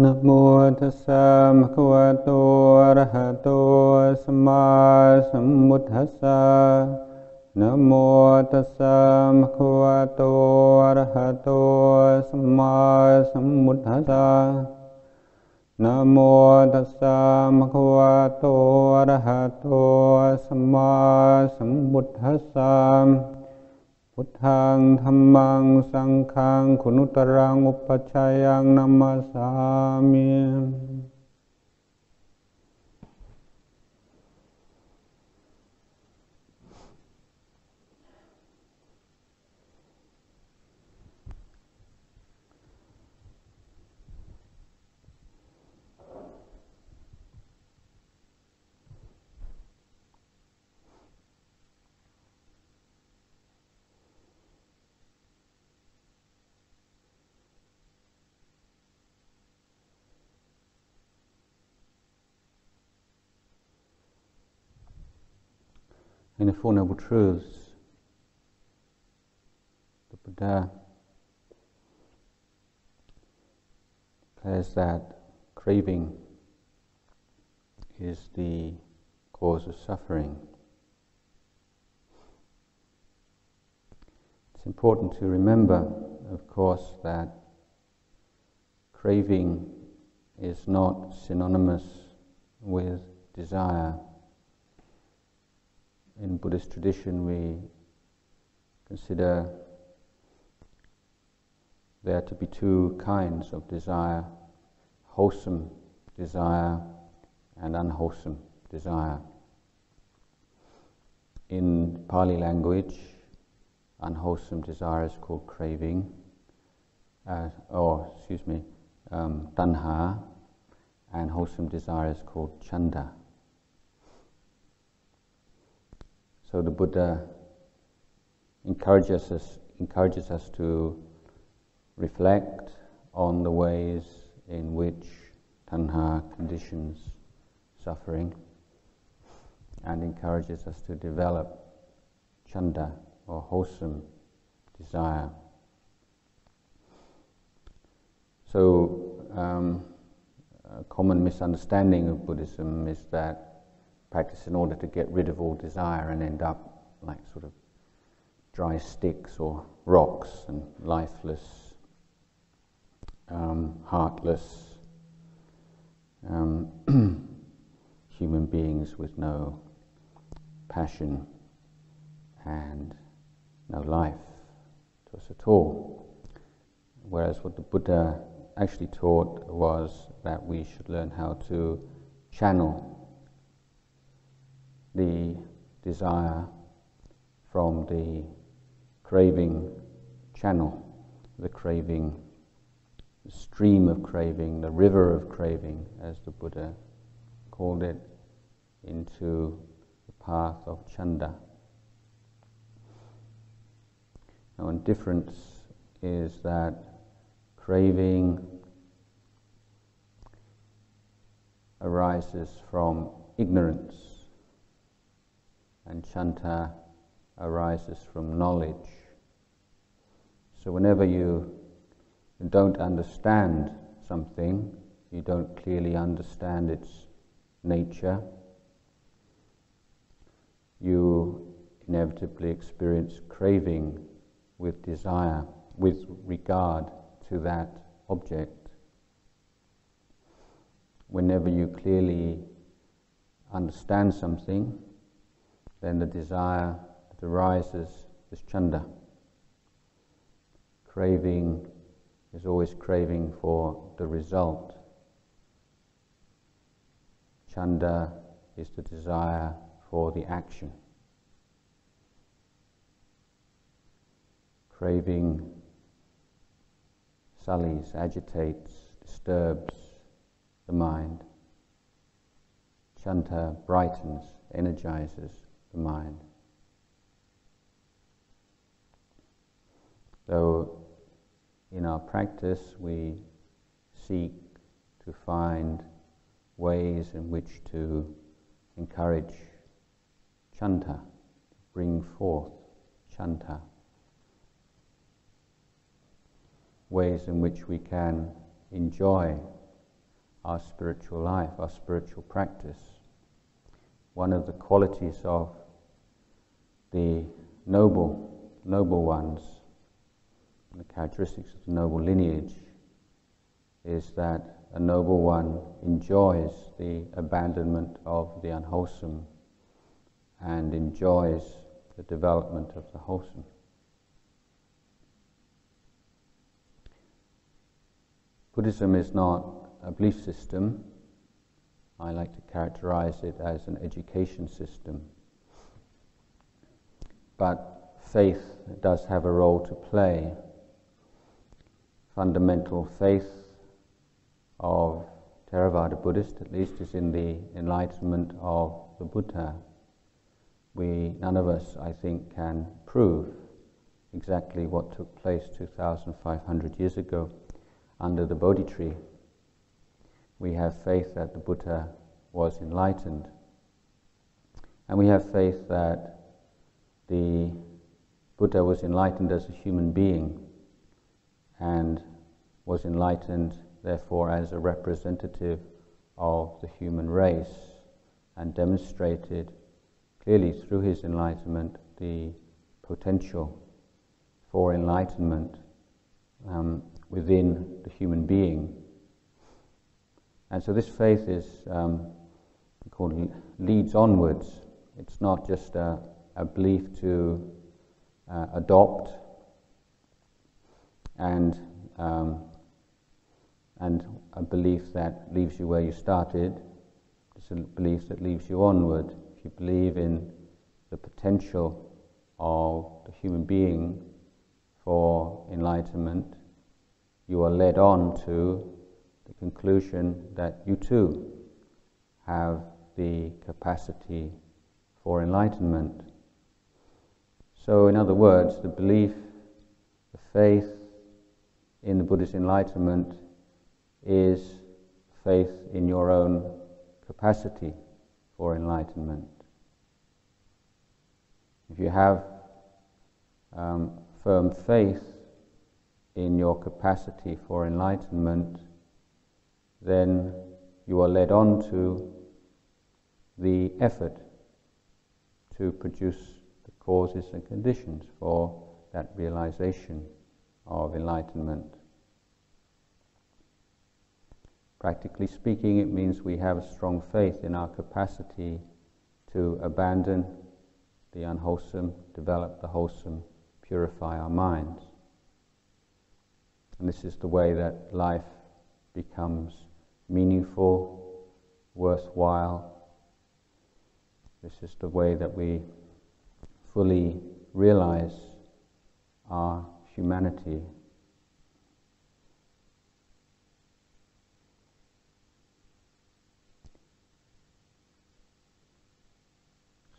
นะโมตัสสะภะคะวะโตอะระหะโตสัมมาสัมพุทธัสสะนะโมตัสสะภะคะวะโตอะระหะโตสัมมาสัมพุทธัสสะนะโมตัสสะภะคะวะโตอะระหะโตสัมมาสัมพุทธัสสะพุทธังธัมมังสังฆังคุณุตรังอุปชฌายังนัมมัสสามิ In the Four Noble Truths, the Buddha declares that craving is the cause of suffering. It's important to remember, of course, that craving is not synonymous with desire. In Buddhist tradition, we consider there to be two kinds of desire: wholesome desire and unwholesome desire. In Pali language, unwholesome desire is called craving, tanha, and wholesome desire is called chanda. So the Buddha encourages us to reflect on the ways in which tanha conditions suffering, and encourages us to develop chanda, or wholesome desire. So a common misunderstanding of Buddhism is that practice in order to get rid of all desire and end up like sort of dry sticks or rocks and lifeless, heartless human beings with no passion and no life to us at all. Whereas what the Buddha actually taught was that we should learn how to channel the desire from the craving channel, the stream of craving, the river of craving, as the Buddha called it, into the path of chanda. Now, one difference is that craving arises from ignorance, and chanda arises from knowledge. So whenever you don't understand something, you don't clearly understand its nature, you inevitably experience craving with desire, with regard to that object. Whenever you clearly understand something, then the desire that arises is chanda. Craving is always craving for the result. Chanda is the desire for the action. Craving sullies, agitates, disturbs the mind. Chanda brightens, energizes the mind. So in our practice we seek to find ways in which to encourage chanda, bring forth chanda. Ways in which we can enjoy our spiritual life, our spiritual practice. One of the qualities of the noble ones, the characteristics of the noble lineage, is that a noble one enjoys the abandonment of the unwholesome and enjoys the development of the wholesome. Buddhism is not a belief system. I like to characterize it as an education system. But faith does have a role to play. Fundamental faith of Theravada Buddhist, at least, is in the enlightenment of the Buddha. None of us, I think, can prove exactly what took place 2,500 years ago under the Bodhi tree. We have faith that the Buddha was enlightened. And we have faith that the Buddha was enlightened as a human being and was enlightened, therefore, as a representative of the human race, and demonstrated clearly through his enlightenment the potential for enlightenment within the human being. And so this faith is called leads onwards. It's not just a belief to adopt and a belief that leaves you where you started. It's a belief that leaves you onward. If you believe in the potential of the human being for enlightenment, you are led on to the conclusion that you too have the capacity for enlightenment. So, in other words, the belief, the faith in the Buddha's enlightenment is faith in your own capacity for enlightenment. If you have firm faith in your capacity for enlightenment, then you are led on to the effort to produce the causes and conditions for that realization of enlightenment. Practically speaking, it means we have a strong faith in our capacity to abandon the unwholesome, develop the wholesome, purify our minds. And this is the way that life becomes meaningful, worthwhile. This is the way that we fully realize our humanity.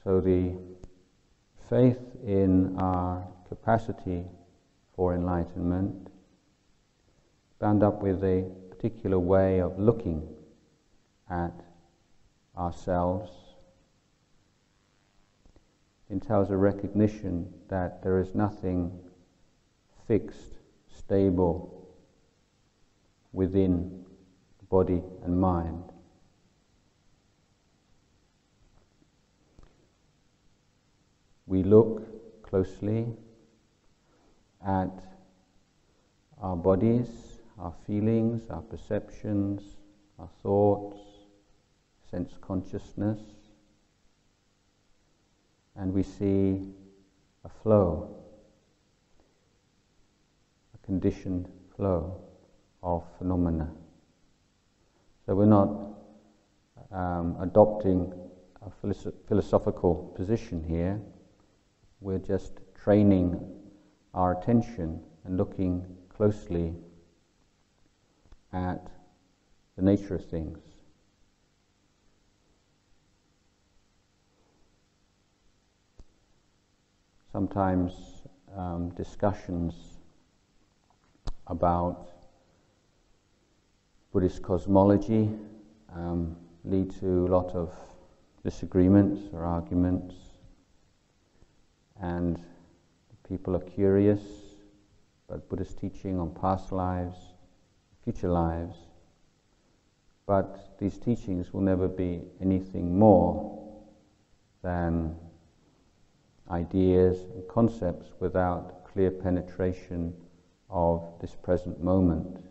So the faith in our capacity for enlightenment, bound up with a particular way of looking at ourselves, entails a recognition that there is nothing fixed, stable within the body and mind. We look closely at our bodies, our feelings, our perceptions, our thoughts, sense consciousness, and we see a flow, a conditioned flow of phenomena. So we're not adopting a philosophical position here. We're just training our attention and looking closely at the nature of things. Sometimes discussions about Buddhist cosmology lead to a lot of disagreements or arguments, and people are curious about Buddhist teaching on past lives, future lives, but these teachings will never be anything more than ideas and concepts without clear penetration of this present moment.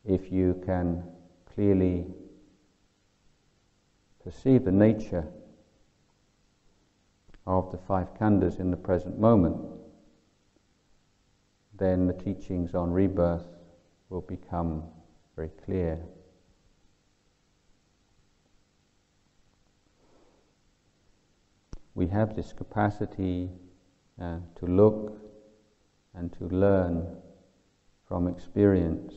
If you can clearly perceive the nature of the five khandhas in the present moment, then the teachings on rebirth will become very clear. We have this capacity to look and to learn from experience.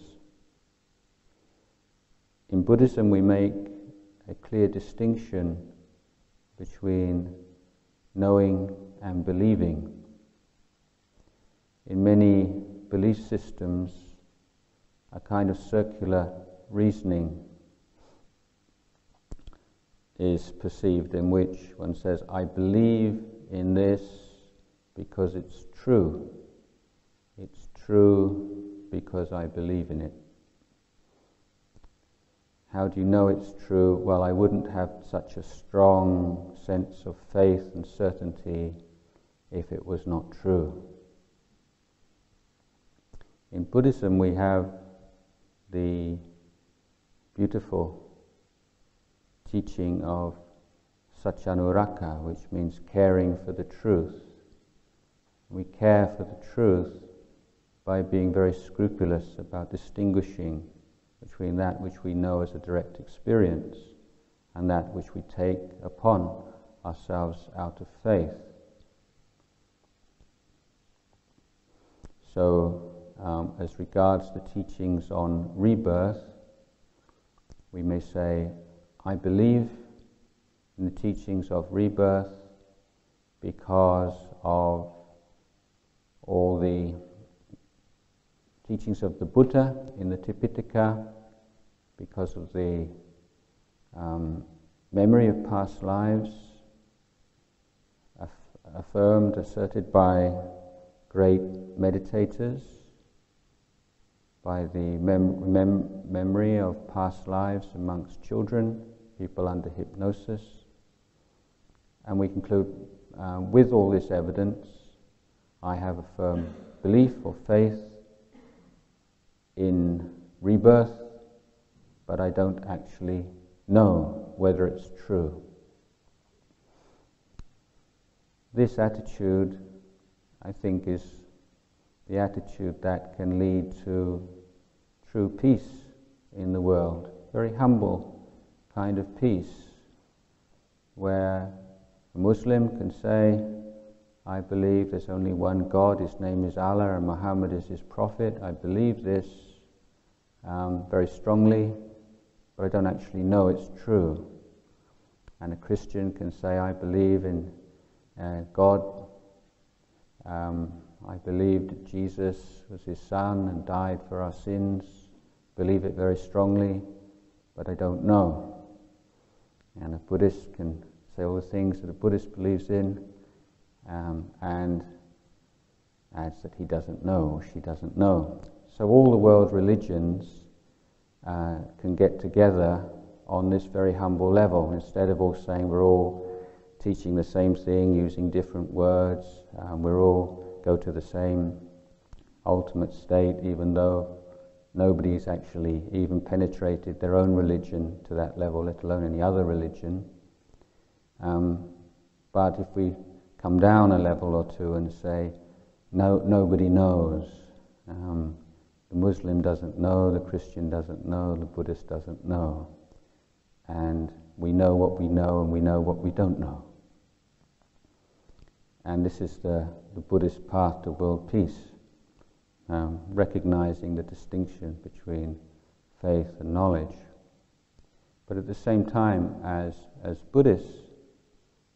In Buddhism, we make a clear distinction between knowing and believing. In many belief systems, a kind of circular reasoning is perceived, in which one says, I believe in this because it's true. It's true because I believe in it. How do you know it's true? Well, I wouldn't have such a strong sense of faith and certainty if it was not true. In Buddhism, we have the beautiful teaching of Satchanuraka, which means caring for the truth. We care for the truth by being very scrupulous about distinguishing between that which we know as a direct experience and that which we take upon ourselves out of faith. So, as regards the teachings on rebirth, we may say, I believe in the teachings of rebirth because of all the teachings of the Buddha in the Tipitaka, because of the memory of past lives affirmed, asserted by great meditators, by the memory of past lives amongst children, people under hypnosis. And we conclude, with all this evidence, I have a firm belief or faith in rebirth, but I don't actually know whether it's true. This attitude, I think, is the attitude that can lead to true peace in the world. Very humble kind of peace, where a Muslim can say, I believe there's only one God, his name is Allah, and Muhammad is his prophet. I believe this very strongly, but I don't actually know it's true. And a Christian can say, I believe in God. I believe that Jesus was his son and died for our sins. Believe it very strongly, but I don't know. And a Buddhist can say all the things that a Buddhist believes in, and adds that he doesn't know or she doesn't know. So all the world religions can get together on this very humble level. Instead of all saying we're all teaching the same thing, using different words, we're all go to the same ultimate state, even though nobody's actually even penetrated their own religion to that level, let alone any other religion. But if we come down a level or two and say, nobody knows, the Muslim doesn't know, the Christian doesn't know, the Buddhist doesn't know, and we know what we know and we know what we don't know. And this is the Buddhist path to world peace, recognizing the distinction between faith and knowledge. But at the same time, as Buddhists,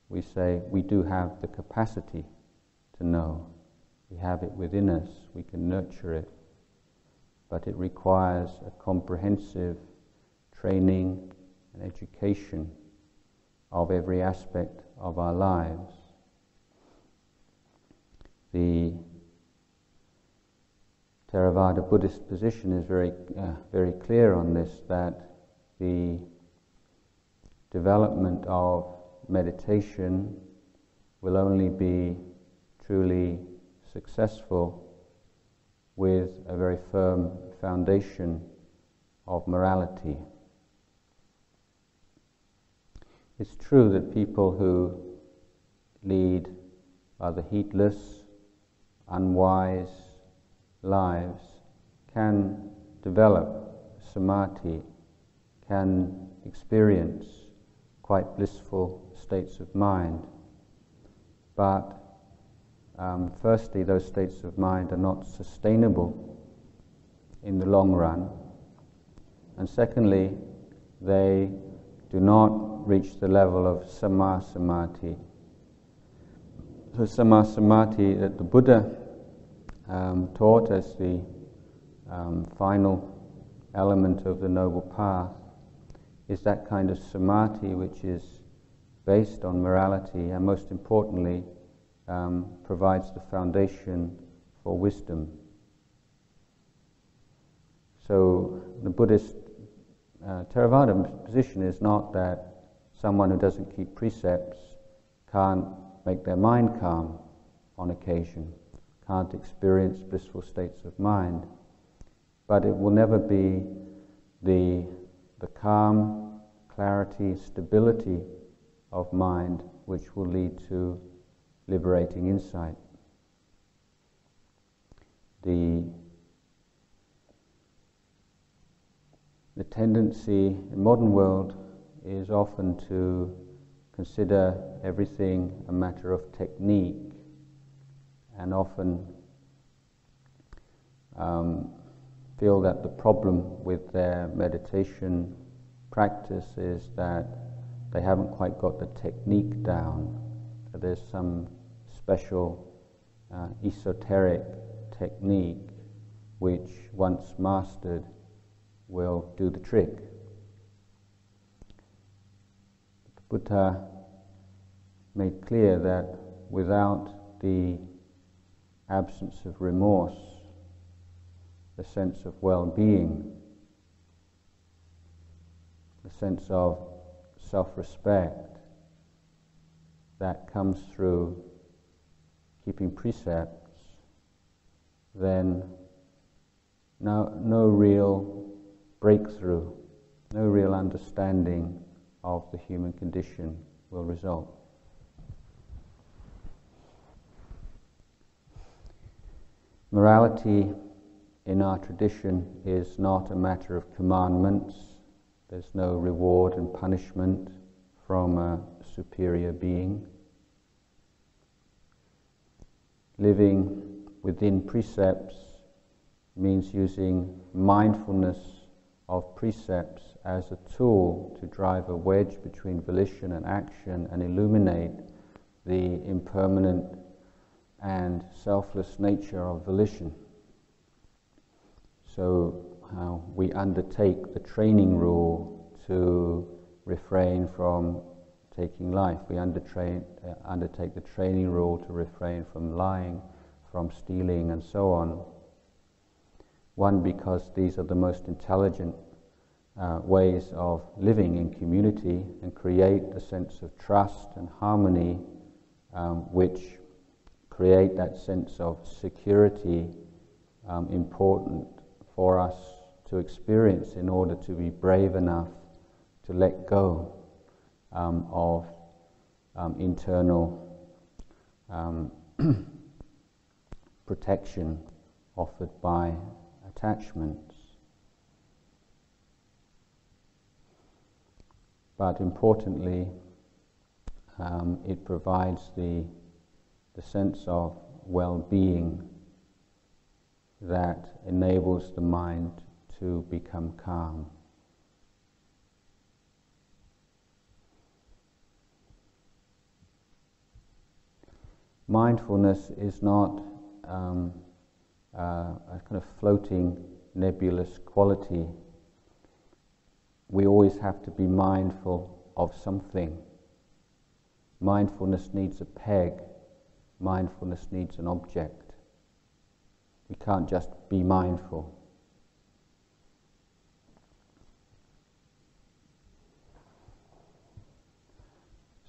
we say we do have the capacity to know. We have it within us, we can nurture it. But it requires a comprehensive training and education of every aspect of our lives. The Theravada Buddhist position is very clear on this, that the development of meditation will only be truly successful with a very firm foundation of morality. It's true that people who lead rather heedless, unwise lives can develop samadhi, can experience quite blissful states of mind. But firstly, those states of mind are not sustainable in the long run. And secondly, they do not reach the level of samma samadhi. So samma samadhi that the Buddha taught as the final element of the Noble Path is that kind of samadhi which is based on morality and most importantly provides the foundation for wisdom. So the Buddhist Theravada position is not that someone who doesn't keep precepts can't make their mind calm on occasion, can't experience blissful states of mind, but it will never be the calm, clarity, stability of mind which will lead to liberating insight. The tendency in the modern world is often to consider everything a matter of technique and often feel that the problem with their meditation practice is that they haven't quite got the technique down. That there's some special esoteric technique which, once mastered, will do the trick. The Buddha made clear that without the absence of remorse, the sense of well-being, the sense of self-respect that comes through keeping precepts, then no real breakthrough, no real understanding of the human condition will result. Morality in our tradition is not a matter of commandments. There's no reward and punishment from a superior being. Living within precepts means using mindfulness of precepts as a tool to drive a wedge between volition and action and illuminate the impermanent and selfless nature of volition. So we undertake the training rule to refrain from taking life. We undertake the training rule to refrain from lying, from stealing, and so on. One, because these are the most intelligent ways of living in community and create a sense of trust and harmony, which create that sense of security important for us to experience in order to be brave enough to let go of internal protection offered by attachments. But importantly, it provides the sense of well-being that enables the mind to become calm. Mindfulness is not a kind of floating, nebulous quality. We always have to be mindful of something. Mindfulness needs a peg. Mindfulness needs an object. We can't just be mindful.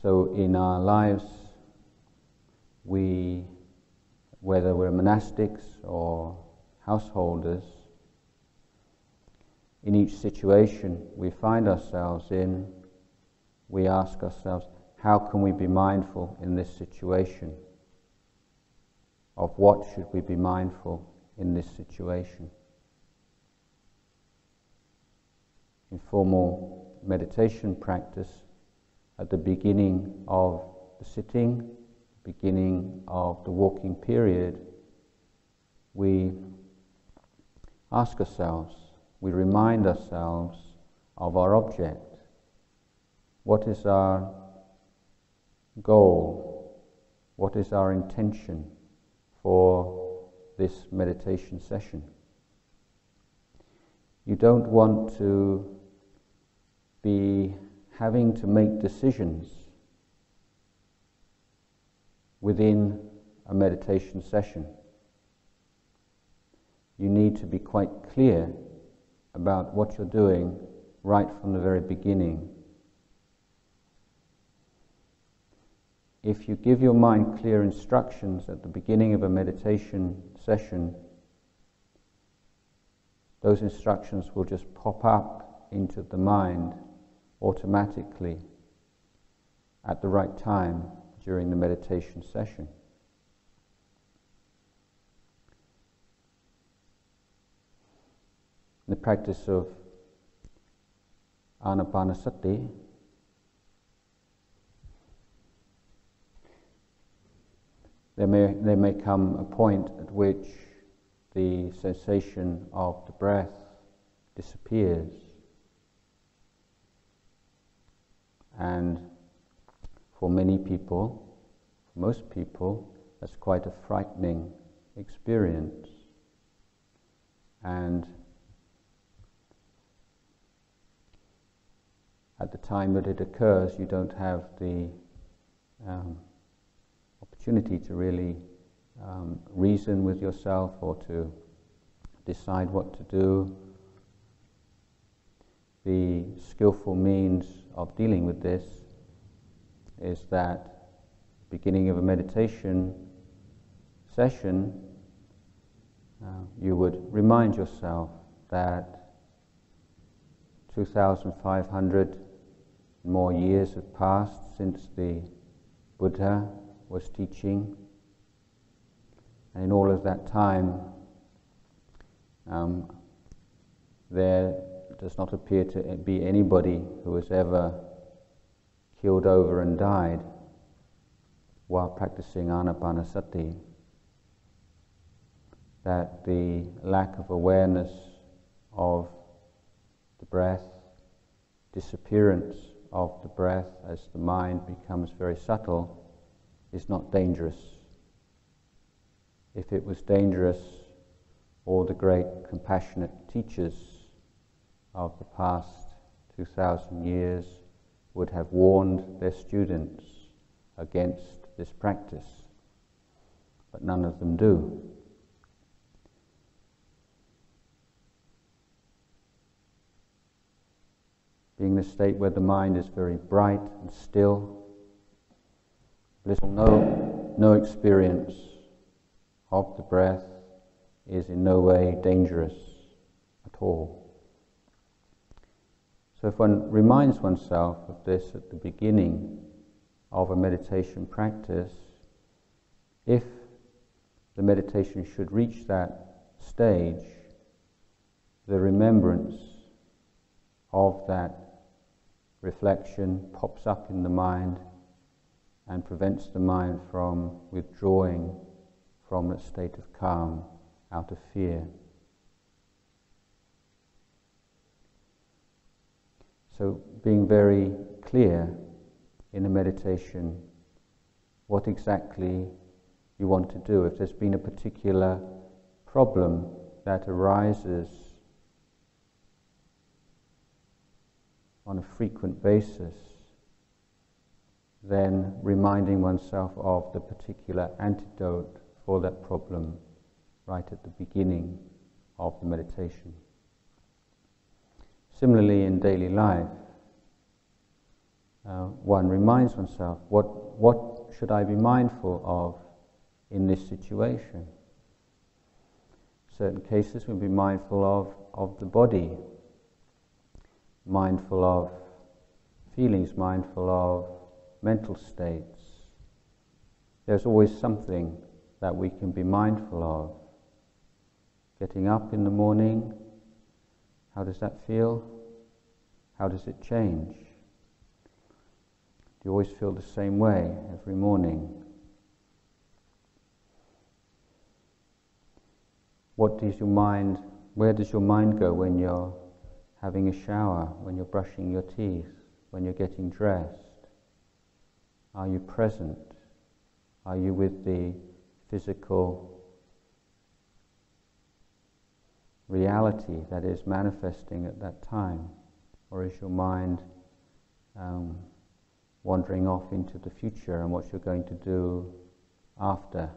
So in our lives, whether we're monastics or householders, in each situation we find ourselves in, we ask ourselves, how can we be mindful in this situation? Of what should we be mindful in this situation? In formal meditation practice, at the beginning of the sitting, beginning of the walking period, we ask ourselves, we remind ourselves of our object. What is our goal? What is our intention for this meditation session? You don't want to be having to make decisions within a meditation session. You need to be quite clear about what you're doing right from the very beginning. If you give your mind clear instructions at the beginning of a meditation session, those instructions will just pop up into the mind automatically at the right time during the meditation session. In the practice of anapanasati, there may come a point at which the sensation of the breath disappears, and for many people, for most people, that's quite a frightening experience. And at the time that it occurs, you don't have the opportunity to really reason with yourself or to decide what to do. The skillful means of dealing with this is that beginning of a meditation session, you would remind yourself that 2,500 more years have passed since the Buddha was teaching, and in all of that time there does not appear to be anybody who has ever keeled over and died while practicing anapanasati. That the lack of awareness of the breath, disappearance of the breath as the mind becomes very subtle, is not dangerous. If it was dangerous, all the great compassionate teachers of the past 2,000 years would have warned their students against this practice, but none of them do. Being the state where the mind is very bright and still, blissful, no experience of the breath is in no way dangerous at all. So if one reminds oneself of this at the beginning of a meditation practice, if the meditation should reach that stage, the remembrance of that reflection pops up in the mind and prevents the mind from withdrawing from a state of calm out of fear. So being very clear in a meditation what exactly you want to do. If there's been a particular problem that arises on a frequent basis, then reminding oneself of the particular antidote for that problem right at the beginning of the meditation. Similarly, in daily life, one reminds oneself, what should I be mindful of in this situation? Certain cases we'll be mindful of the body, mindful of feelings, mindful of mental states. There's always something that we can be mindful of. Getting up in the morning, how does that feel? How does it change? Do you always feel the same way every morning? Where does your mind go when you're having a shower, when you're brushing your teeth, when you're getting dressed? Are you present? Are you with the physical reality that is manifesting at that time? Or is your mind wandering off into the future and what you're going to do after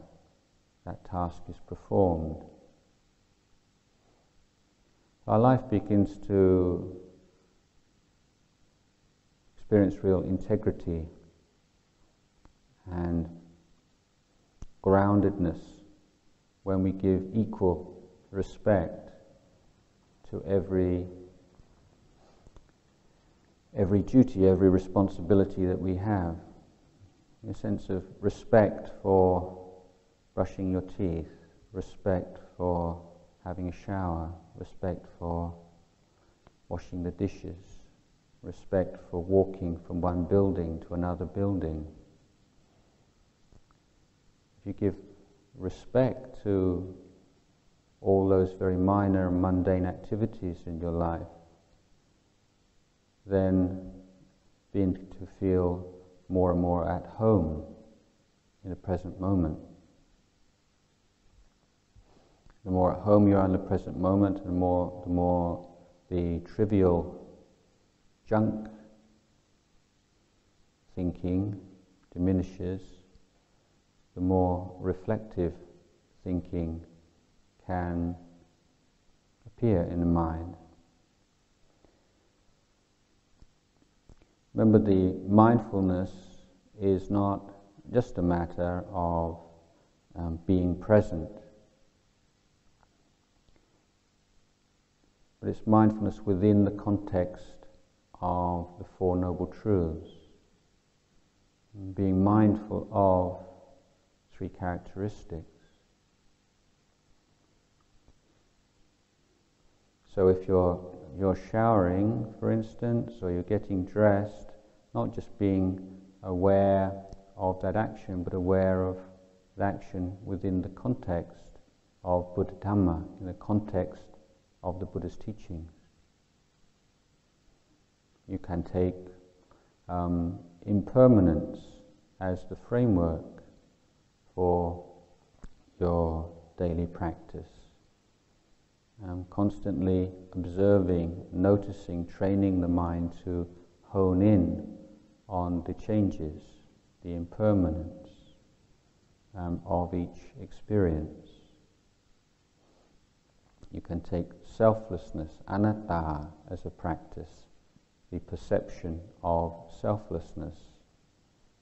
that task is performed? Our life begins to experience real integrity and groundedness when we give equal respect to every duty, every responsibility that we have. A sense of respect for brushing your teeth, respect for having a shower, respect for washing the dishes, respect for walking from one building to another building. If you give respect to all those very minor and mundane activities in your life, then begin to feel more and more at home in the present moment. The more at home you are in the present moment, the more the trivial junk thinking diminishes, the more reflective thinking can appear in the mind. Remember, the mindfulness is not just a matter of being present, but it's mindfulness within the context of the Four Noble Truths, being mindful of three characteristics. So if you're showering, for instance, or you're getting dressed, not just being aware of that action, but aware of the action within the context of Buddha Dhamma, in the context of the Buddha's teachings. You can take impermanence as the framework for your daily practice. Constantly observing, noticing, training the mind to hone in on the changes, the impermanence of each experience. You can take selflessness, anatta, as a practice, the perception of selflessness.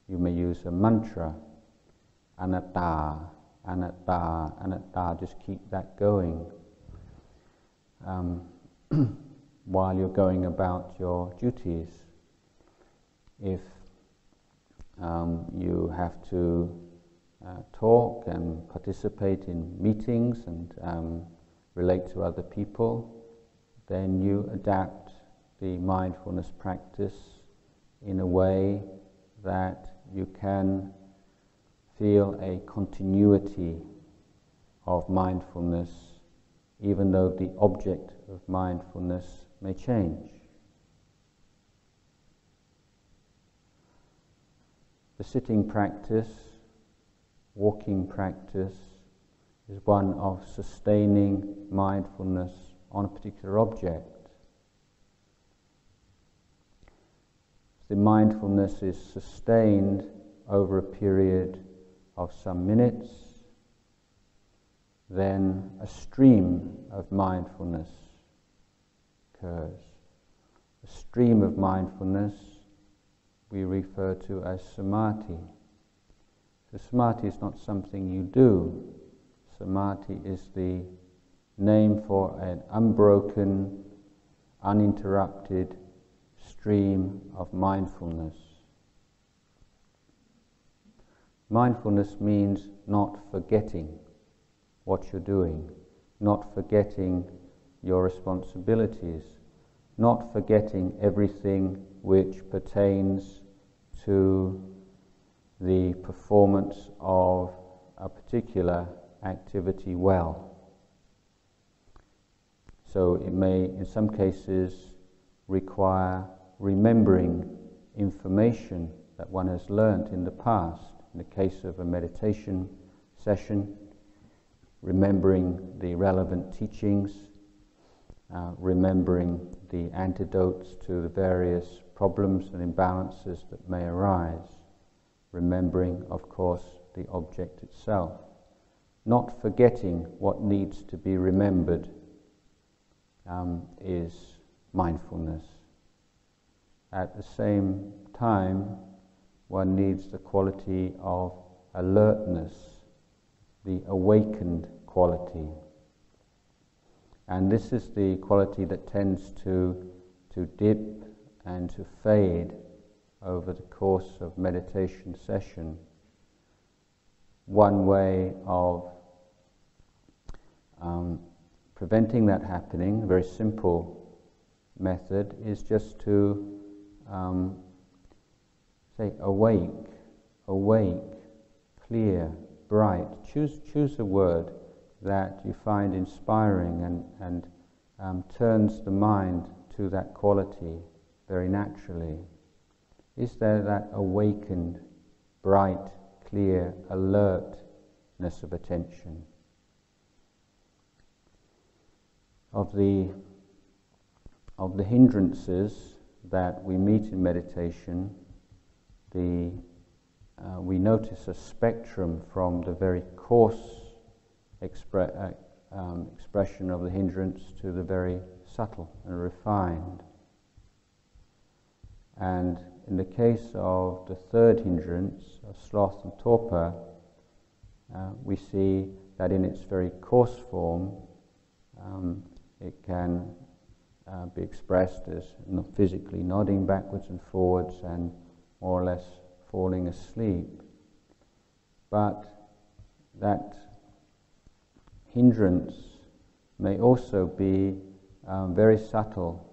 You may use a mantra, anatta, anatta, anatta, just keep that going while you're going about your duties. If you have to talk and participate in meetings and relate to other people, then you adapt the mindfulness practice in a way that you can feel a continuity of mindfulness, even though the object of mindfulness may change. The sitting practice, walking practice, is one of sustaining mindfulness on a particular object. The mindfulness is sustained over a period of some minutes, then a stream of mindfulness occurs. A stream of mindfulness we refer to as samadhi. So samadhi is not something you do. Samadhi is the name for an unbroken, uninterrupted stream of mindfulness. Mindfulness means not forgetting what you're doing, not forgetting your responsibilities, not forgetting everything which pertains to the performance of a particular activity well. So it may, in some cases, require remembering information that one has learnt in the past. In the case of a meditation session, remembering the relevant teachings, remembering the antidotes to the various problems and imbalances that may arise, remembering, of course, the object itself, not forgetting what needs to be remembered is mindfulness. At the same time, one needs the quality of alertness, the awakened quality. And this is the quality that tends to dip and to fade over the course of meditation session. One way of preventing that happening, a very simple method, is just to say awake, clear, bright. Choose a word that you find inspiring and turns the mind to that quality very naturally. Is there that awakened, bright, clear, alertness of attention? Of the hindrances that we meet in meditation, we notice a spectrum from the very coarse expression of the hindrance to the very subtle and refined. And in the case of the third hindrance, of sloth and torpor, we see that in its very coarse form, it can be expressed as physically nodding backwards and forwards and more or less falling asleep. But that hindrance may also be very subtle,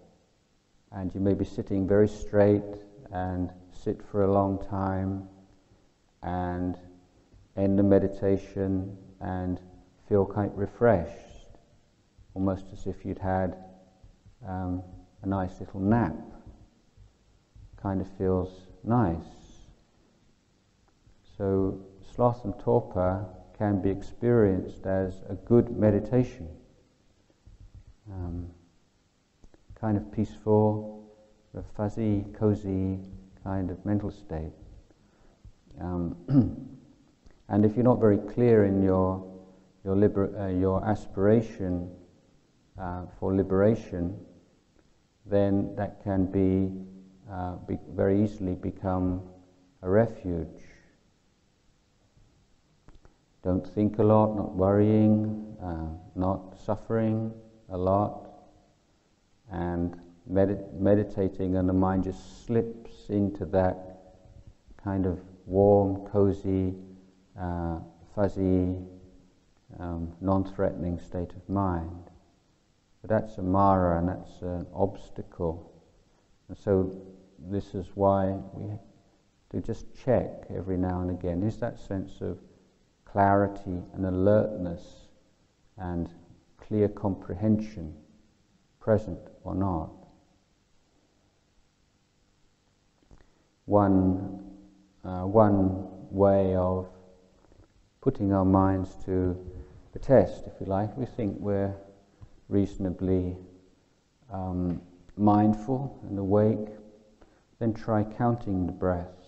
and you may be sitting very straight and sit for a long time and end the meditation and feel quite refreshed, almost as if you'd had a nice little nap. Kind of feels nice. So sloth and torpor can be experienced as a good meditation. Kind of peaceful, a fuzzy, cozy kind of mental state. And if you're not very clear in your aspiration for liberation, then that can be very easily become a refuge. Don't think a lot, not worrying, not suffering a lot, and meditating, and the mind just slips into that kind of warm, cozy, fuzzy, non-threatening state of mind. But that's a mara, and that's an obstacle. And so this is why we have to just check every now and again, is that sense of clarity and alertness and clear comprehension present or not? One way of putting our minds to the test, if you like, we think we're reasonably mindful and awake, then try counting the breaths.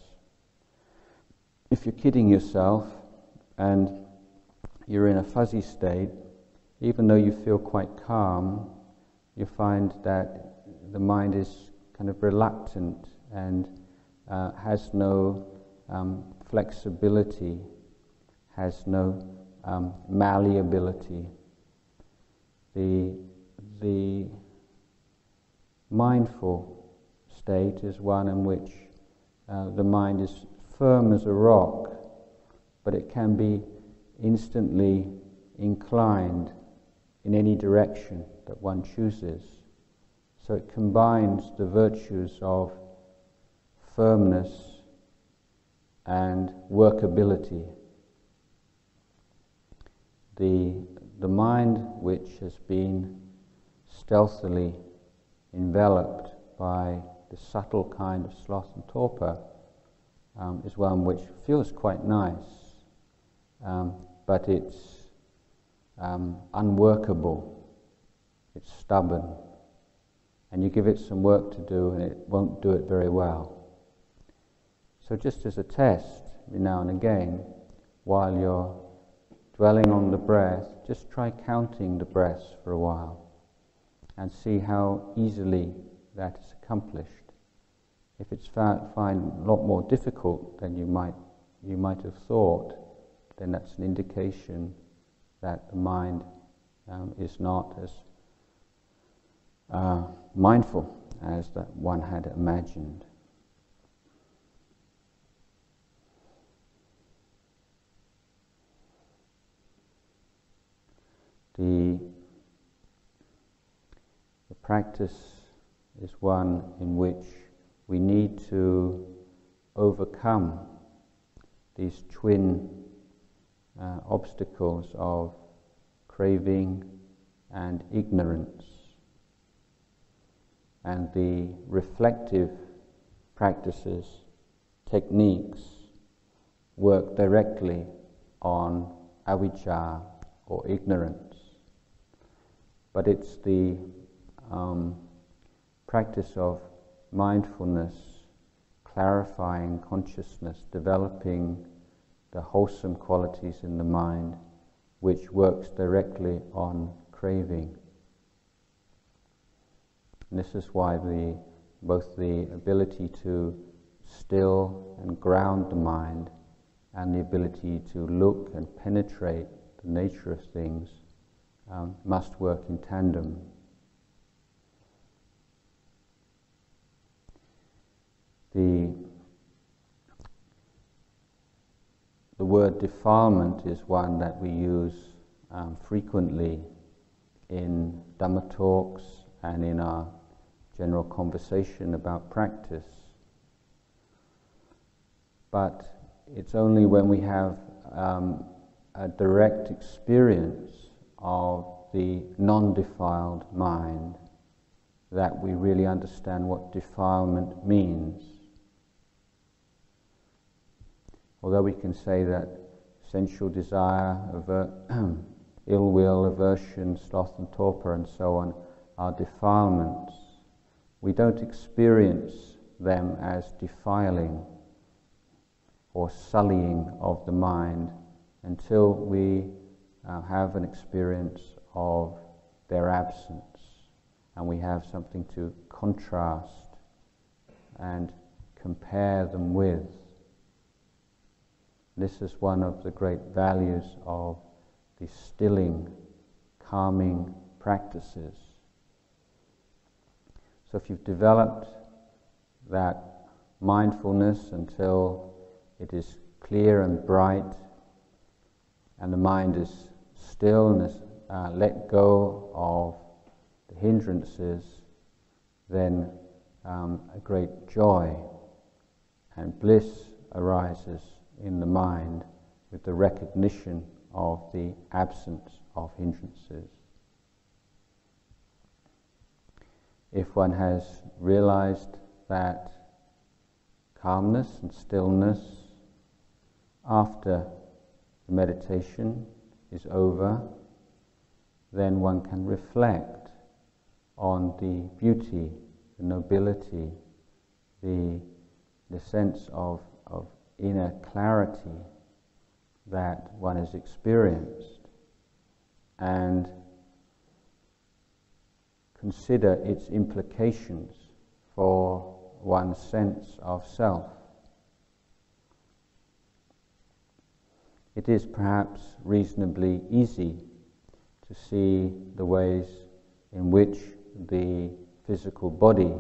If you're kidding yourself and you're in a fuzzy state, even though you feel quite calm, you find that the mind is kind of reluctant and has no flexibility, has no malleability. The mindful state is one in which the mind is firm as a rock, but it can be instantly inclined in any direction that one chooses. So it combines the virtues of firmness and workability. The mind which has been stealthily enveloped by the subtle kind of sloth and torpor is one which feels quite nice, but it's unworkable, it's stubborn, and you give it some work to do and it won't do it very well. So just as a test, now and again, while you're dwelling on the breath, just try counting the breaths for a while and see how easily that is accomplished. If it's found a lot more difficult than you might have thought, then that's an indication that the mind is not as mindful as that one had imagined. The practice is one in which we need to overcome these twin obstacles of craving and ignorance. And the reflective practices, techniques, work directly on avijja or ignorance. But it's the practice of mindfulness, clarifying consciousness, developing the wholesome qualities in the mind, which works directly on craving. And this is why both the ability to still and ground the mind and the ability to look and penetrate the nature of things must work in tandem. The word defilement is one that we use frequently in Dhamma talks and in our general conversation about practice. But it's only when we have a direct experience of the non-defiled mind that we really understand what defilement means. Although we can say that sensual desire, ill will, aversion, sloth and torpor and so on are defilements, we don't experience them as defiling or sullying of the mind until we have an experience of their absence and we have something to contrast and compare them with. This is one of the great values of the stilling, calming practices. So if you've developed that mindfulness until it is clear and bright and the mind is still and is let go of the hindrances, then a great joy and bliss arises in the mind with the recognition of the absence of hindrances. If one has realized that calmness and stillness after the meditation is over, then one can reflect on the beauty, the nobility, the sense of inner clarity that one has experienced, and consider its implications for one's sense of self. it is perhaps reasonably easy to see the ways in which the physical body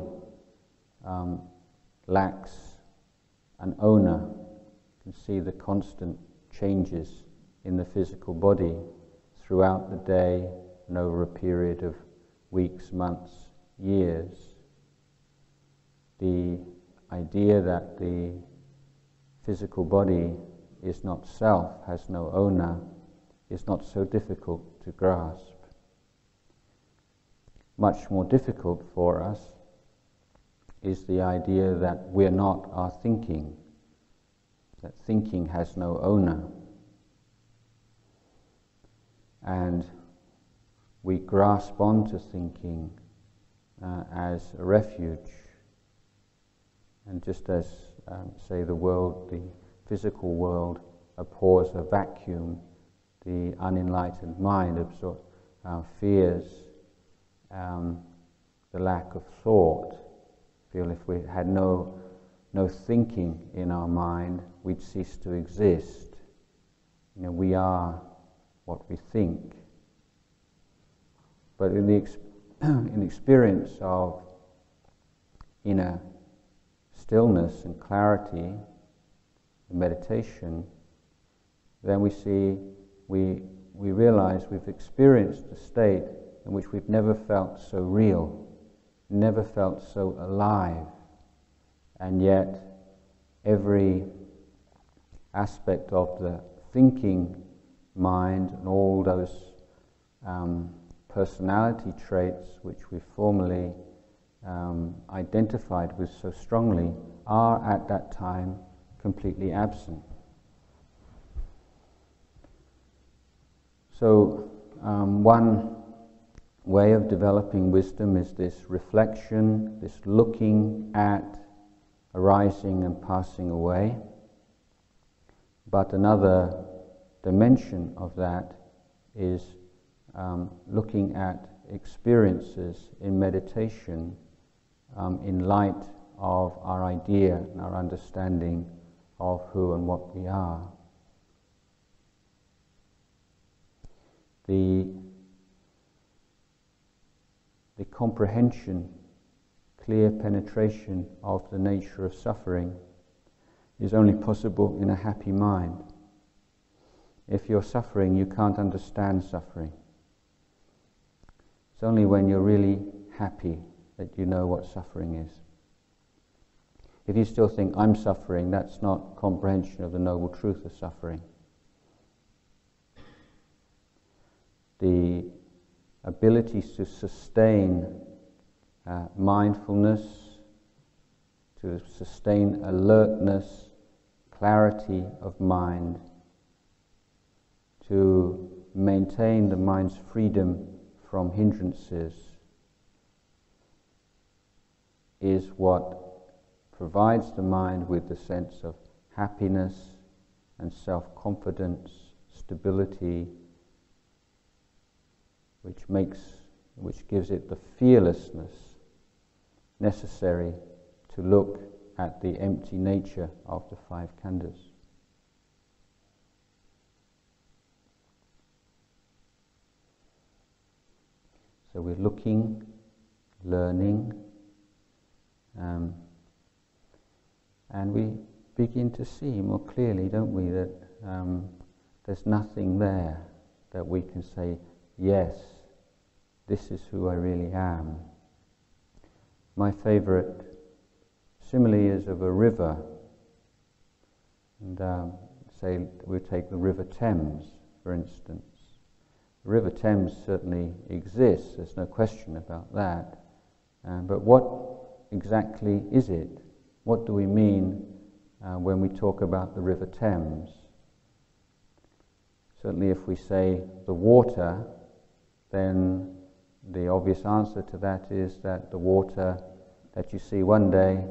lacks an owner. You can see the constant changes in the physical body throughout the day and over a period of weeks, months, years. The idea that the physical body is not self, has no owner, is not so difficult to grasp. Much more difficult for us is the idea that we're not our thinking, that thinking has no owner. And we grasp onto thinking as a refuge. And just as, say, the world, the physical world, abhors a vacuum, the unenlightened mind fears the lack of thought. Feel if we had no thinking in our mind, we'd cease to exist. We are what we think. But in the experience of inner stillness and clarity, meditation, then we realize we've experienced a state in which we've never felt so real, never felt so alive, and yet every aspect of the thinking mind and all those personality traits which we formerly identified with so strongly are at that time completely absent. So one way of developing wisdom is this reflection, this looking at arising and passing away. But another dimension of that is looking at experiences in meditation in light of our idea and our understanding of who and what we are. The comprehension, clear penetration of the nature of suffering is only possible in a happy mind. If you're suffering, you can't understand suffering. It's only when you're really happy that you know what suffering is. If you still think, I'm suffering, that's not comprehension of the noble truth of suffering. The ability to sustain mindfulness, to sustain alertness, clarity of mind, to maintain the mind's freedom from hindrances, is what provides the mind with the sense of happiness and self-confidence, stability, which gives it the fearlessness necessary to look at the empty nature of the five khandhas. So we're looking, learning, and we begin to see more clearly, don't we, that there's nothing there that we can say, yes, this is who I really am. My favorite simile is of a river, and say we take the River Thames, for instance. The River Thames certainly exists, there's no question about that, but what exactly is it? What do we mean when we talk about the River Thames? Certainly if we say the water, then the obvious answer to that is that the water that you see one day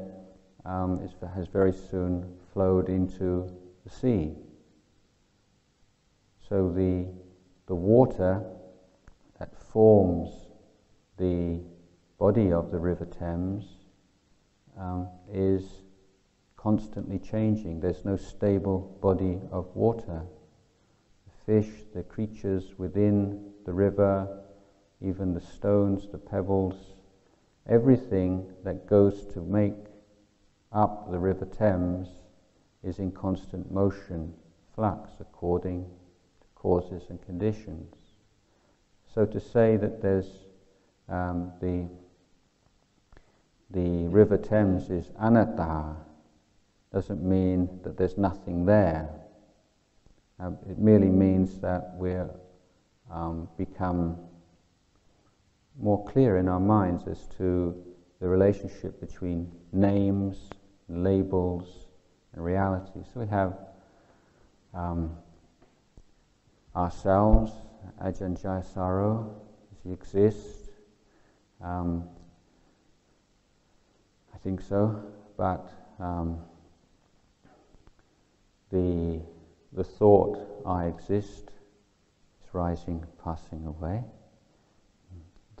has very soon flowed into the sea. So the water that forms the body of the River Thames is constantly changing. There's no stable body of water. fish, the creatures within the river, even the stones, the pebbles, everything that goes to make up the River Thames is in constant motion, flux, according to causes and conditions. So to say that there's the River Thames is anatta doesn't mean that there's nothing there. It merely means that we're become more clear in our minds as to the relationship between names, labels, and reality. So we have ourselves, Ajahn Jayasaro, does he exist? I think so, but the thought I exist is rising, passing away.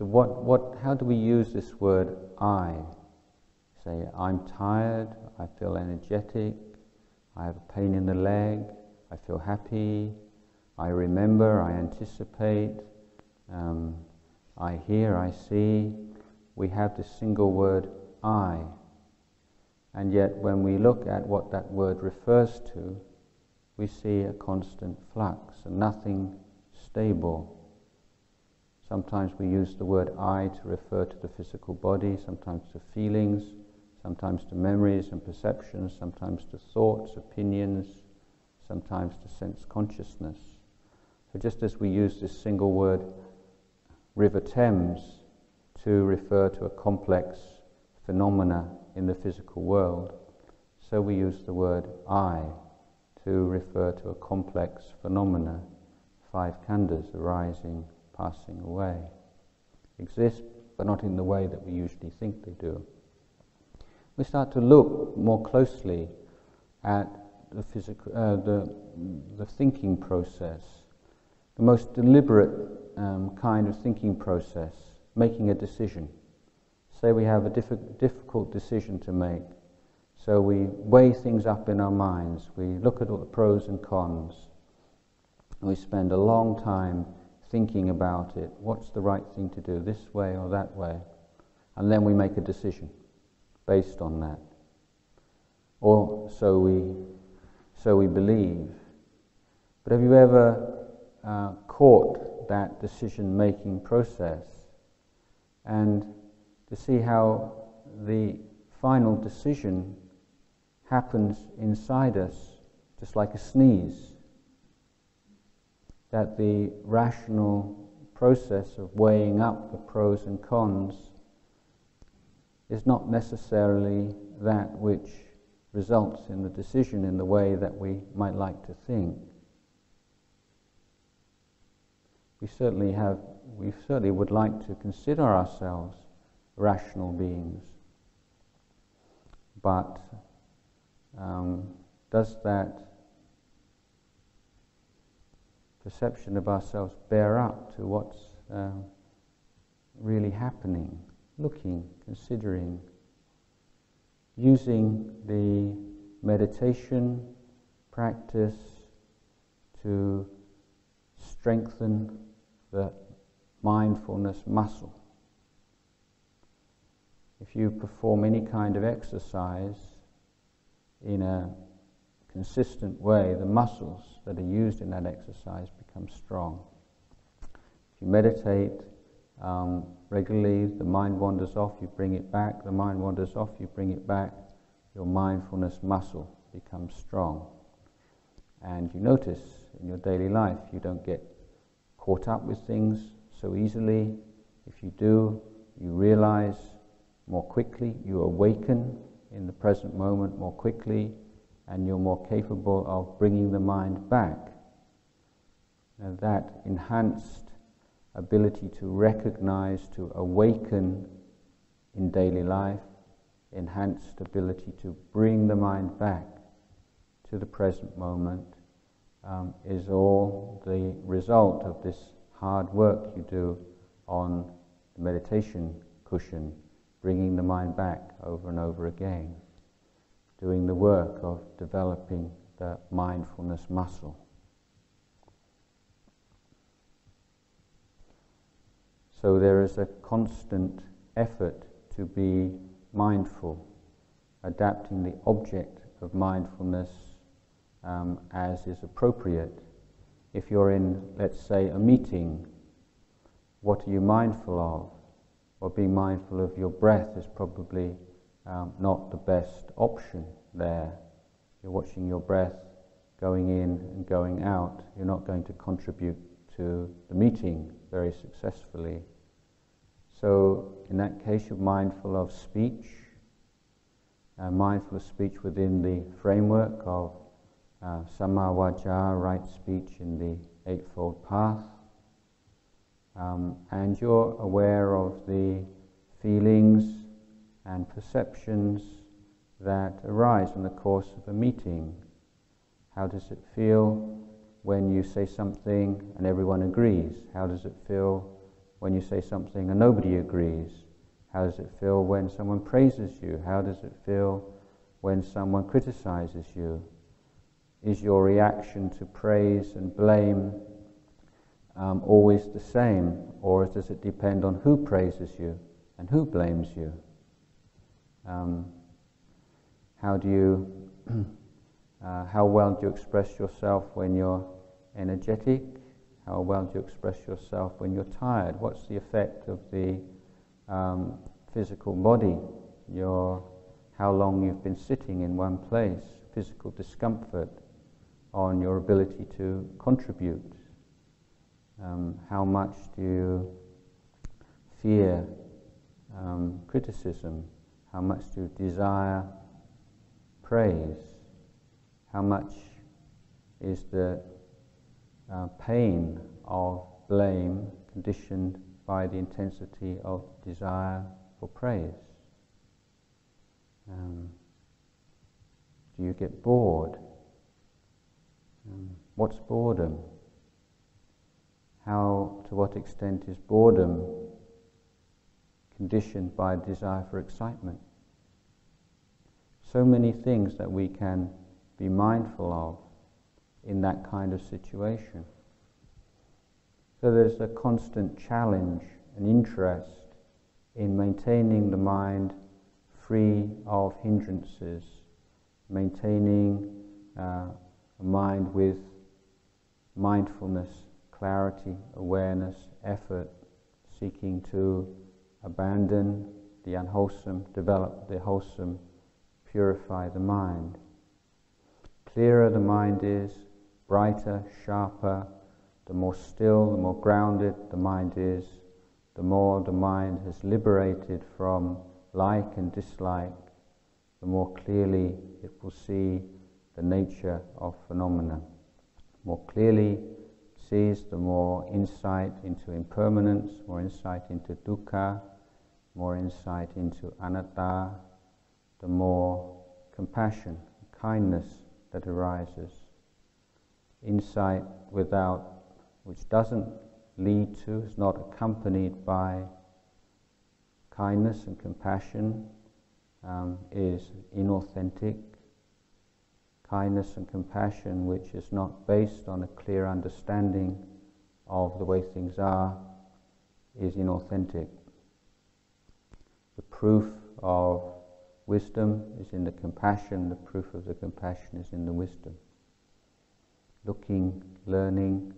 How do we use this word I? Say, I'm tired, I feel energetic, I have a pain in the leg, I feel happy, I remember, I anticipate, I hear, I see. We have this single word I. And yet when we look at what that word refers to, we see a constant flux and nothing stable. Sometimes we use the word I to refer to the physical body, sometimes to feelings, sometimes to memories and perceptions, sometimes to thoughts, opinions, sometimes to sense consciousness. So just as we use this single word, River Thames, to refer to a complex phenomena in the physical world, so we use the word I to refer to a complex phenomena, 5 khandhas arising, passing away, exist, but not in the way that we usually think they do. We start to look more closely at the physical, the thinking process, the most deliberate kind of thinking process, making a decision. Say we have a difficult decision to make, so we weigh things up in our minds, we look at all the pros and cons, and we spend a long time thinking about it, what's the right thing to do, this way or that way, and then we make a decision based on that. Or so we believe. But have you ever caught that decision-making process and to see how the final decision happens inside us just like a sneeze? That the rational process of weighing up the pros and cons is not necessarily that which results in the decision in the way that we might like to think. We certainly would like to consider ourselves rational beings, but does that perception of ourselves bear up to what's really happening, looking, considering, using the meditation practice to strengthen the mindfulness muscle? If you perform any kind of exercise in a consistent way, the muscles that are used in that exercise become strong. If you meditate regularly, the mind wanders off, you bring it back, the mind wanders off, you bring it back, your mindfulness muscle becomes strong. And you notice in your daily life you don't get caught up with things so easily. If you do, you realize more quickly, you awaken in the present moment more quickly, and you're more capable of bringing the mind back. Now that enhanced ability to recognize, to awaken in daily life, enhanced ability to bring the mind back to the present moment, is all the result of this hard work you do on the meditation cushion, bringing the mind back over and over again, doing the work of developing the mindfulness muscle. So there is a constant effort to be mindful, adapting the object of mindfulness as is appropriate. If you're in, let's say, a meeting, what are you mindful of? Well, being mindful of your breath is probably not the best option there. You're watching your breath going in and going out. You're not going to contribute to the meeting very successfully. So in that case, you're mindful of speech, mindful of speech within the framework of Samma Vajja, right speech in the Eightfold Path. And you're aware of the feelings and perceptions that arise in the course of a meeting. How does it feel when you say something and everyone agrees? How does it feel when you say something and nobody agrees? How does it feel when someone praises you? How does it feel when someone criticizes you? Is your reaction to praise and blame always the same, or does it depend on who praises you and who blames you? How well do you express yourself when you're energetic? How well do you express yourself when you're tired? What's the effect of the physical body? How long you've been sitting in one place, physical discomfort on your ability to contribute. How much do you fear criticism? How much do you desire praise? How much is the pain of blame conditioned by the intensity of desire for praise? Do you get bored? What's boredom? To what extent is boredom conditioned by a desire for excitement? So many things that we can be mindful of in that kind of situation. So there's a constant challenge and interest in maintaining the mind free of hindrances, maintaining a mind with mindfulness, clarity, awareness, effort, seeking to abandon the unwholesome, develop the wholesome, purify the mind. Clearer the mind is, brighter, sharper, the more still, the more grounded the mind is, the more the mind has liberated from like and dislike, the more clearly it will see the nature of phenomena. More clearly it sees, the more insight into impermanence, more insight into dukkha, more insight into anatta, the more compassion, kindness that arises. Insight which doesn't lead to, is not accompanied by kindness and compassion, is inauthentic. Kindness and compassion which is not based on a clear understanding of the way things are is inauthentic. The proof of wisdom is in the compassion, the proof of the compassion is in the wisdom. Looking, learning,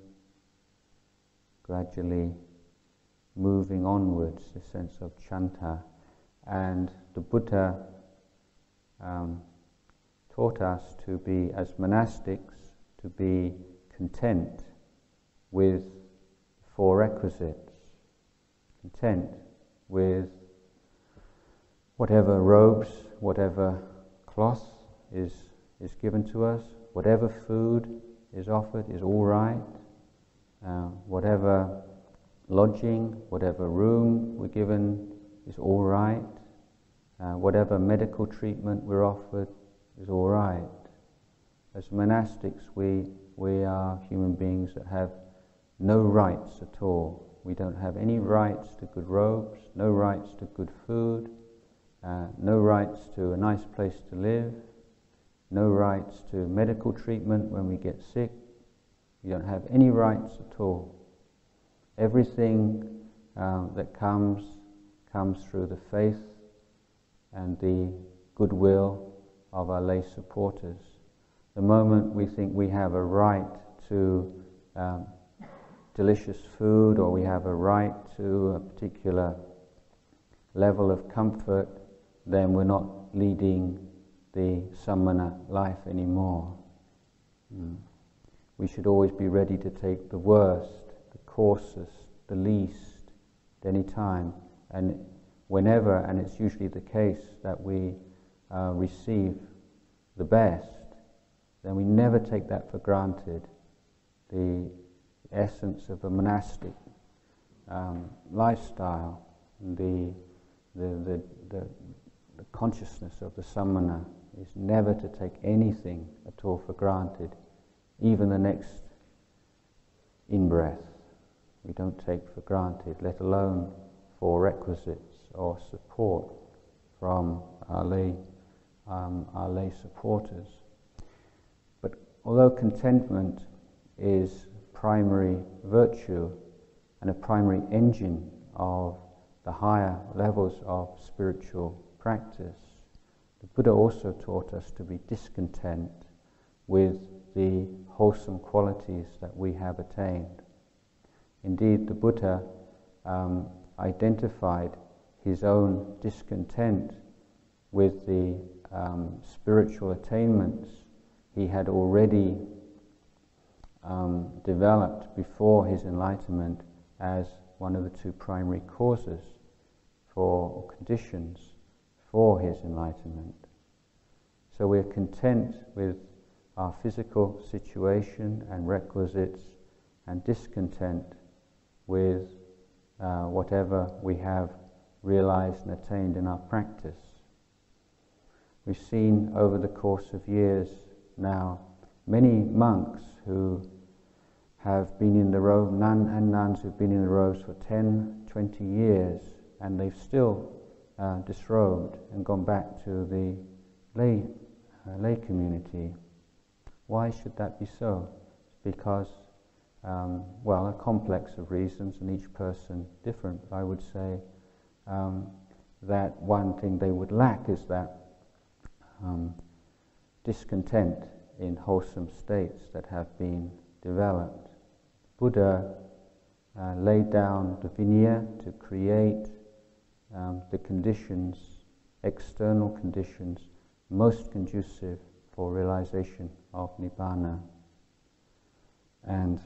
gradually moving onwards, a sense of chanta. And the Buddha taught us to be, as monastics, to be content with four requisites. Content with whatever robes, whatever cloth is given to us, whatever food is offered is all right, whatever lodging, whatever room we're given is all right, whatever medical treatment we're offered is all right. As monastics, we are human beings that have no rights at all. We don't have any rights to good robes, no rights to good food, no rights to a nice place to live, no rights to medical treatment when we get sick. We don't have any rights at all. Everything that comes through the faith and the goodwill of our lay supporters. The moment we think we have a right to delicious food, or we have a right to a particular level of comfort, then we're not leading the samana life anymore. We should always be ready to take the worst, the coarsest, the least, at any time, and whenever, and it's usually the case that we receive the best, then we never take that for granted. The essence of a monastic lifestyle, the consciousness of the samana is never to take anything at all for granted, even the next in-breath. We don't take for granted, let alone for requisites or support from our lay supporters. But although contentment is primary virtue and a primary engine of the higher levels of spiritual practice, the Buddha also taught us to be discontent with the wholesome qualities that we have attained. Indeed, the Buddha identified his own discontent with the spiritual attainments he had already developed before his enlightenment as one of the two primary causes or conditions for his enlightenment. So we're content with our physical situation and requisites, and discontent with whatever we have realized and attained in our practice. We've seen over the course of years now many monks who have been in the robe, nuns who've been in the robes for 10, 20 years, and they've still disrobed and gone back to the lay community. Why should that be so? Because, well, a complex of reasons, and each person different. I would say that one thing they would lack is that discontent in wholesome states that have been developed. Buddha laid down the Vinaya to create the conditions, external conditions, most conducive for realization of Nibbana. And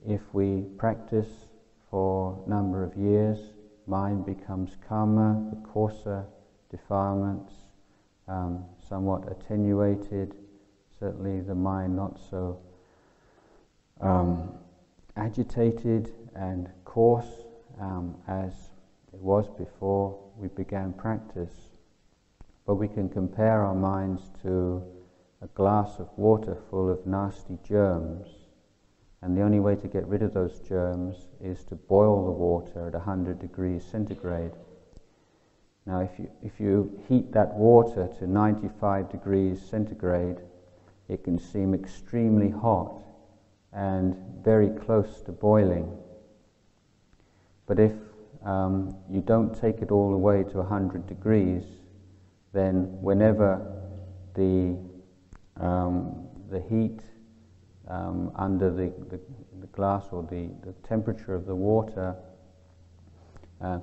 if we practice for a number of years, mind becomes calmer, the coarser defilements somewhat attenuated, certainly the mind not so agitated and coarse as it was before we began practice. But we can compare our minds to a glass of water full of nasty germs, and the only way to get rid of those germs is to boil the water at 100 degrees centigrade. Now if you heat that water to 95 degrees centigrade, it can seem extremely hot and very close to boiling. But if you don't take it all the way to 100 degrees, then whenever the heat under the glass, or the temperature of the water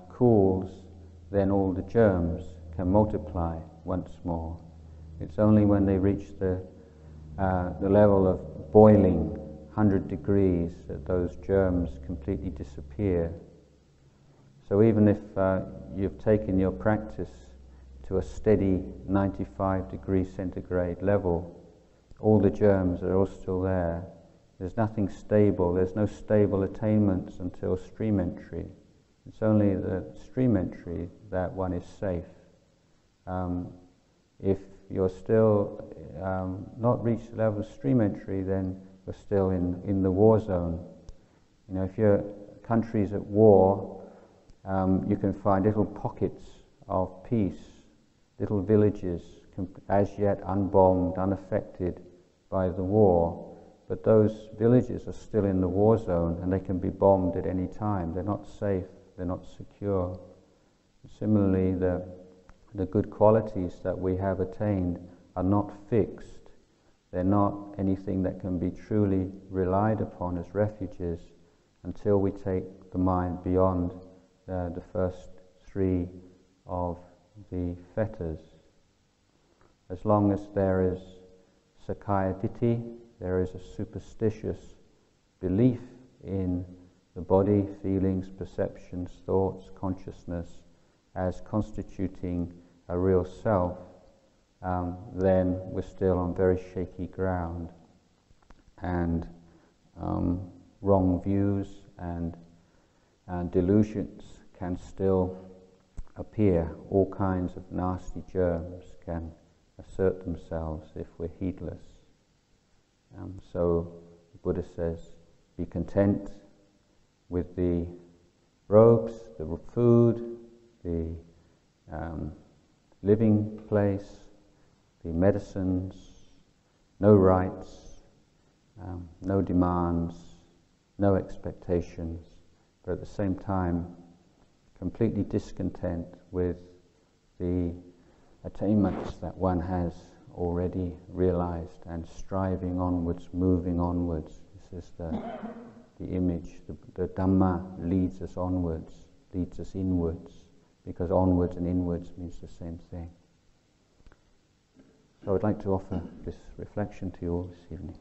cools, then all the germs can multiply once more. It's only when they reach the level of boiling 100 degrees that those germs completely disappear. So even if you've taken your practice to a steady 95 degrees centigrade level, all the germs are all still there. There's nothing stable, there's no stable attainments until stream entry. It's only the stream entry that one is safe. If you're still not reached the level of stream entry, then you're still in the war zone. You know, if your country's at war, you can find little pockets of peace, little villages as yet unbombed, unaffected by the war. But those villages are still in the war zone, and they can be bombed at any time. They're not safe. they're not secure. Similarly, the good qualities that we have attained are not fixed. They're not anything that can be truly relied upon as refuges until we take the mind beyond the first three of the fetters. As long as there is Sakkaya Ditthi, there is a superstitious belief in the body, feelings, perceptions, thoughts, consciousness as constituting a real self, then we're still on very shaky ground, and wrong views and delusions can still appear. All kinds of nasty germs can assert themselves if we're heedless. So the Buddha says, be content with the robes, the food, the living place, the medicines, no rights, no demands, no expectations, but at the same time completely discontent with the attainments that one has already realized and striving onwards, moving onwards. This is the image. The Dhamma leads us onwards, leads us inwards, because onwards and inwards means the same thing. So I'd like to offer this reflection to you all this evening.